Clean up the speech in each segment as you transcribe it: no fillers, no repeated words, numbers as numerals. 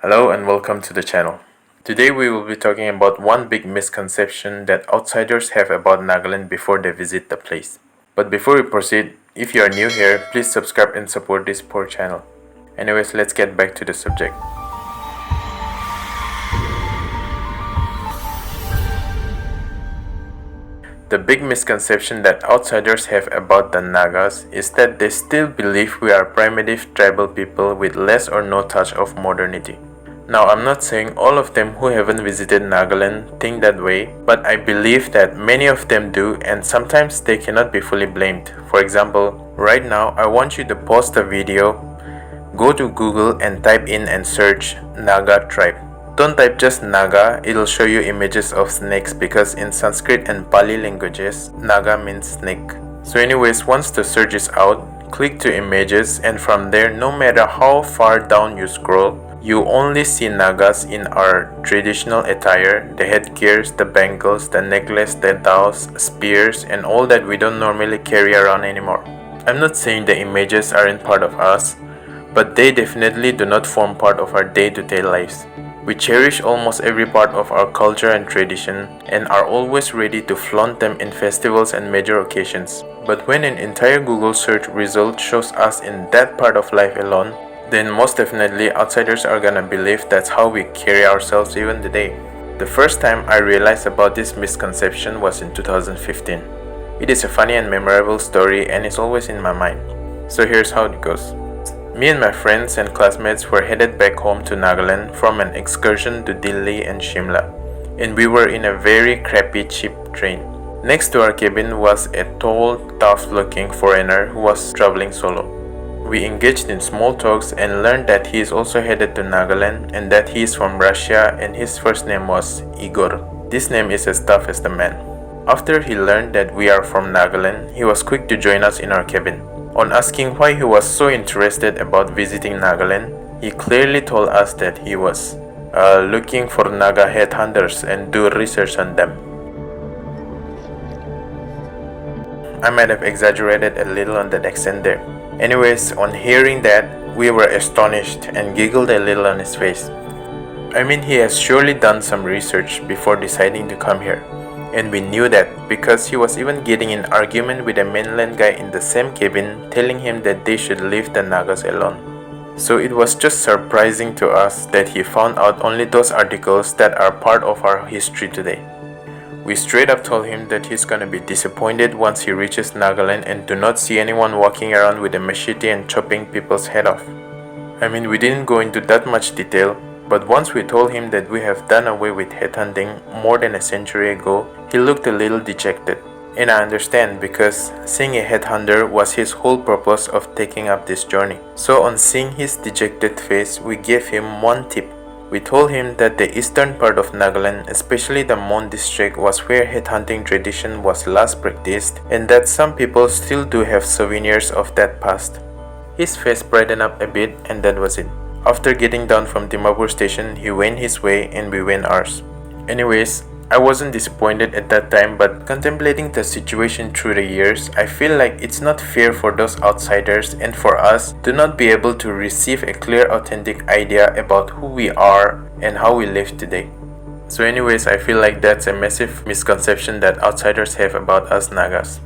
Hello and welcome to the channel. Today we will be talking about one big misconception that outsiders have about Nagaland before they visit the place. But before we proceed, if you are new here, please subscribe and support this poor channel. Anyways, let's get back to the subject. The big misconception that outsiders have about the Nagas is that they still believe we are primitive tribal people with less or no touch of modernity. Now, I'm not saying all of them who haven't visited Nagaland think that way, but I believe that many of them do, and sometimes they cannot be fully blamed. For example, right now I want you to pause the video, go to Google and type in and search Naga tribe. Don't type just Naga, it'll show you images of snakes because in Sanskrit and Pali languages, Naga means snake. So anyways, once the search is out, click to images, and from there, no matter how far down you scroll, you only see Nagas in our traditional attire, the headgears, the bangles, the necklace, the daus, spears, and all that we don't normally carry around anymore. I'm not saying the images aren't part of us, but they definitely do not form part of our day-to-day lives. We cherish almost every part of our culture and tradition and are always ready to flaunt them in festivals and major occasions. But when an entire Google search result shows us in that part of life alone, then most definitely outsiders are gonna believe that's how we carry ourselves even today. The first time I realized about this misconception was in 2015. It is a funny and memorable story and it's always in my mind. So here's how it goes. Me and my friends and classmates were headed back home to Nagaland from an excursion to Delhi and Shimla, and we were in a very crappy cheap train. Next to our cabin was a tall, tough-looking foreigner who was traveling solo. We engaged in small talks and learned that he is also headed to Nagaland and that he is from Russia and his first name was Igor. This name is as tough as the man. After he learned that we are from Nagaland, he was quick to join us in our cabin. On asking why he was so interested about visiting Nagaland, he clearly told us that he was looking for Naga headhunters and do research on them. I might have exaggerated a little on that accent there. Anyways, on hearing that, we were astonished and giggled a little on his face. I mean, he has surely done some research before deciding to come here. And we knew that because he was even getting in an argument with a mainland guy in the same cabin telling him that they should leave the Nagas alone. So it was just surprising to us that he found out only those articles that are part of our history today. We straight up told him that he's gonna be disappointed once he reaches Nagaland and do not see anyone walking around with a machete and chopping people's head off. I mean, we didn't go into that much detail, but once we told him that we have done away with headhunting more than a century ago, he looked a little dejected. And I understand because seeing a headhunter was his whole purpose of taking up this journey. So on seeing his dejected face, we gave him one tip. We told him that the eastern part of Nagaland, especially the Mon district, was where headhunting tradition was last practiced and that some people still do have souvenirs of that past. His face brightened up a bit and that was it. After getting down from Dimapur station, he went his way and we went ours. Anyways, I wasn't disappointed at that time, but contemplating the situation through the years, I feel like it's not fair for those outsiders and for us to not be able to receive a clear, authentic idea about who we are and how we live today. So anyways, I feel like that's a massive misconception that outsiders have about us Nagas.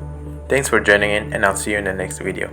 Thanks for joining in and I'll see you in the next video.